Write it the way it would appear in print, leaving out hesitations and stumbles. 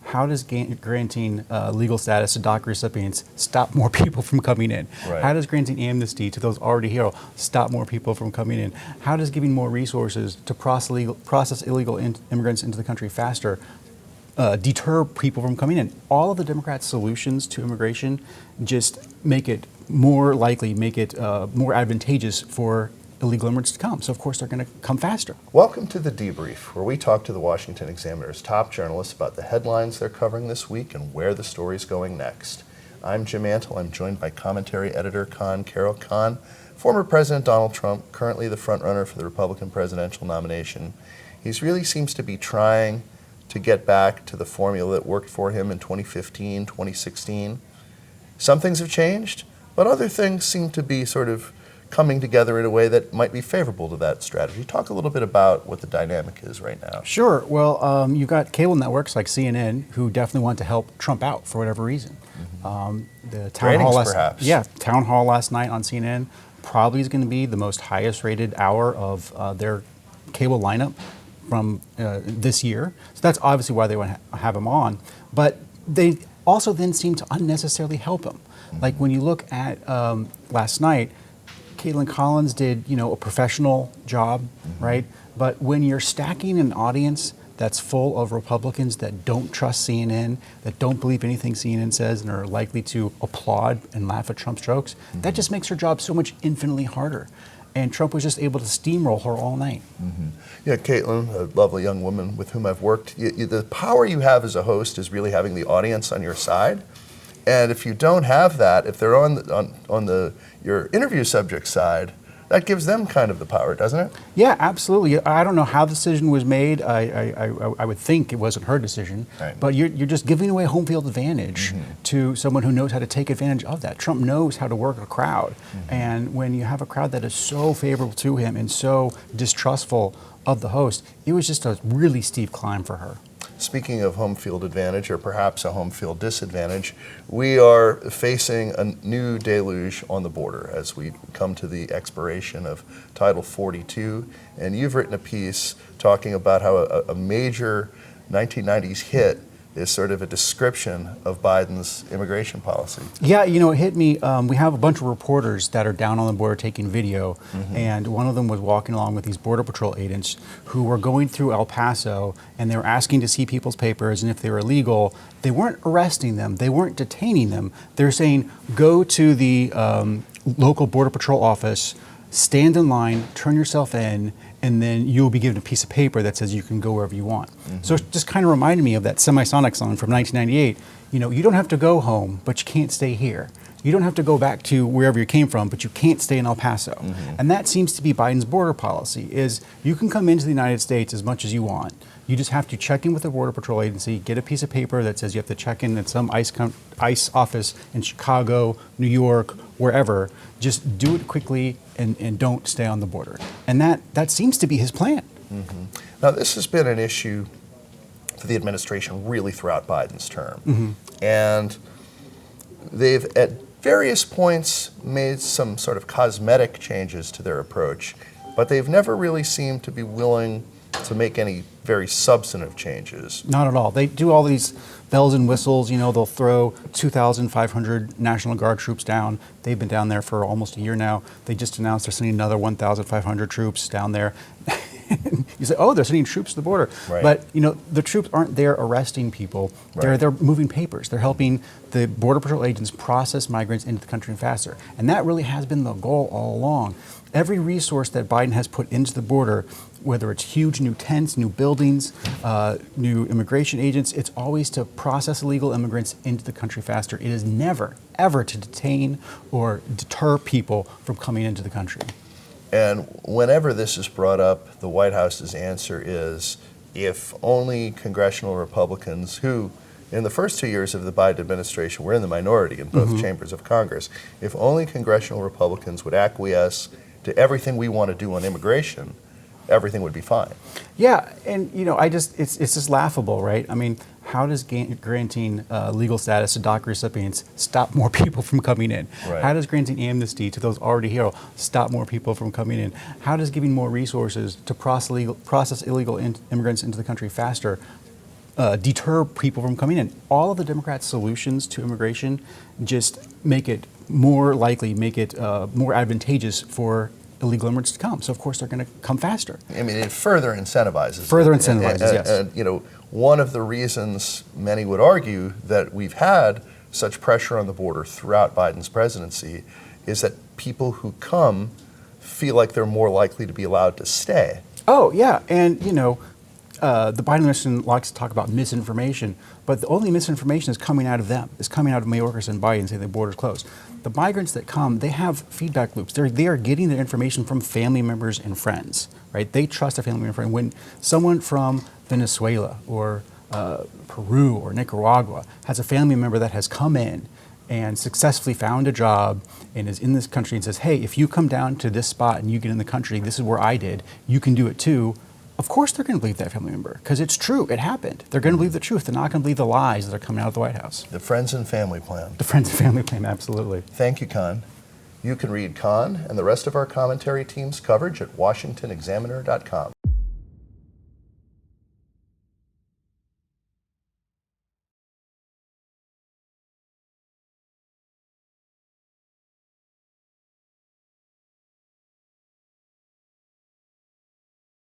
how does granting legal status to DACA recipients stop more people from coming in? Right. How does granting amnesty to those already here stop more people from coming in? How does giving more resources to process illegal immigrants into the country faster deter people from coming in? All of the Democrats' solutions to immigration just make it more likely, make it more advantageous for illegal immigrants to come. So of course they're going to come faster. Welcome to the Debrief, where we talk to the Washington Examiner's top journalists about the headlines they're covering this week and where the story's going next. I'm Jim Antle. I'm joined by commentary editor Conn Carroll. Conn, former President Donald Trump, currently the frontrunner for the Republican presidential nomination. He really seems to be trying to get back to the formula that worked for him in 2015, 2016. Some things have changed, but other things seem to be sort of coming together in a way that might be favorable to that strategy. Talk a little bit about what the dynamic is right now. Sure. Well, you've got cable networks like CNN who definitely want to help Trump out for whatever reason. The town hall perhaps. Yeah, town hall last night on CNN probably is going to be the most highest rated hour of their cable lineup from this year. So that's obviously why they want to have him on. But they also then seem to unnecessarily help him. Like when you look at last night, Caitlin Collins did, a professional job, right? But when you're stacking an audience that's full of Republicans that don't trust CNN, that don't believe anything CNN says, and are likely to applaud and laugh at Trump's jokes, that just makes her job so much infinitely harder. And Trump was just able to steamroll her all night. Yeah, Caitlin, a lovely young woman with whom I've worked, the power you have as a host is really having the audience on your side. And if you don't have that, if they're on your interview subject side, that gives them kind of the power, doesn't it? Yeah, absolutely. I don't know how the decision was made. I would think it wasn't her decision. Right. But you're just giving away home field advantage to someone who knows how to take advantage of that. Trump knows how to work a crowd. And when you have a crowd that is so favorable to him and so distrustful of the host, it was just a really steep climb for her. Speaking of home field advantage, or perhaps a home field disadvantage, we are facing a new deluge on the border as we come to the expiration of Title 42. And you've written a piece talking about how a major 1990s hit is sort of a description of Biden's immigration policy. Yeah, it hit me. We have a bunch of reporters that are down on the border taking video, and one of them was walking along with these Border Patrol agents who were going through El Paso, and they were asking to see people's papers, and if they were illegal, they weren't arresting them, they weren't detaining them. They're saying, go to the local Border Patrol office, stand in line, turn yourself in, and then you'll be given a piece of paper that says you can go wherever you want. So it just kind of reminded me of that Semisonic song from 1998. You don't have to go home, but you can't stay here. You don't have to go back to wherever you came from, but you can't stay in El Paso. And that seems to be Biden's border policy, is you can come into the United States as much as you want. You just have to check in with the Border Patrol agency, get a piece of paper that says you have to check in at some ICE office in Chicago, New York, wherever. Just do it quickly and don't stay on the border. And that seems to be his plan. Now, this has been an issue for the administration really throughout Biden's term. And they've at various points made some sort of cosmetic changes to their approach, but they've never really seemed to be willing to make any very substantive changes. Not at all. They do all these bells and whistles. They'll throw 2,500 National Guard troops down. They've been down there for almost a year now. They just announced they're sending another 1,500 troops down there. You say, oh, they're sending troops to the border. Right. But, the troops aren't there arresting people. Right. They're moving papers. They're helping the Border Patrol agents process migrants into the country faster. And that really has been the goal all along. Every resource that Biden has put into the border, whether it's huge new tents, new buildings, new immigration agents, it's always to process illegal immigrants into the country faster. It is never, ever to detain or deter people from coming into the country. And whenever this is brought up, the White House's answer is, if only congressional Republicans, who in the first 2 years of the Biden administration were in the minority in both chambers of Congress, if only congressional Republicans would acquiesce to everything we want to do on immigration, everything would be fine. Yeah, and it's just laughable, right? I mean, how does granting legal status to DACA recipients stop more people from coming in? Right. How does granting amnesty to those already here stop more people from coming in? How does giving more resources to process illegal immigrants into the country faster deter people from coming in. All of the Democrats' solutions to immigration just make it more likely, make it more advantageous for illegal immigrants to come. So of course they're going to come faster. I mean, it further incentivizes. Further incentivizes, yes. And, you know, one of the reasons many would argue that we've had such pressure on the border throughout Biden's presidency is that people who come feel like they're more likely to be allowed to stay. Oh, yeah. And, you know, the Biden administration likes to talk about misinformation, but the only misinformation is coming out of them. It's coming out of Mayorkas and Biden saying the border's closed. The migrants that come, they have feedback loops. They are getting their information from family members and friends, right? They trust a family member and friend. When someone from Venezuela or Peru or Nicaragua has a family member that has come in and successfully found a job and is in this country and says, hey, if you come down to this spot and you get in the country, this is where I did, you can do it too. Of course they're going to believe that family member because it's true, it happened. They're going to believe the truth. They're not going to believe the lies that are coming out of the White House. The friends and family plan. The friends and family plan, absolutely. Thank you, Conn. You can read Conn and the rest of our commentary team's coverage at washingtonexaminer.com.